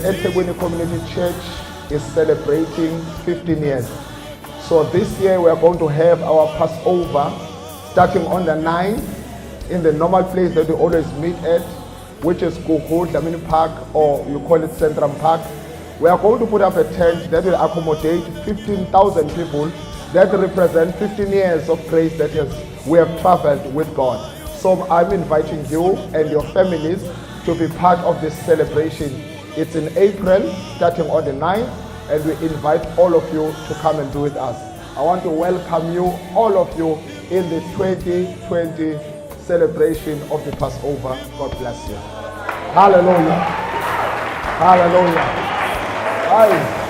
eThekwini Community Church is celebrating 15 years. So this year we are going to have our Passover starting on the 9th in the normal place that we always meet at, which is Gugu Dlamini Park, or you call it Central Park. We are going to put up a tent that will accommodate 15,000 people that represent 15 years of grace that we have traveled with God. So I'm inviting you and your families to be part of this celebration. It's in April, starting on the 9th, and we invite all of you to come and do with us. I want to welcome you, all of you, in the 2020 celebration of the Passover. God bless you. Hallelujah. Hallelujah. Aye.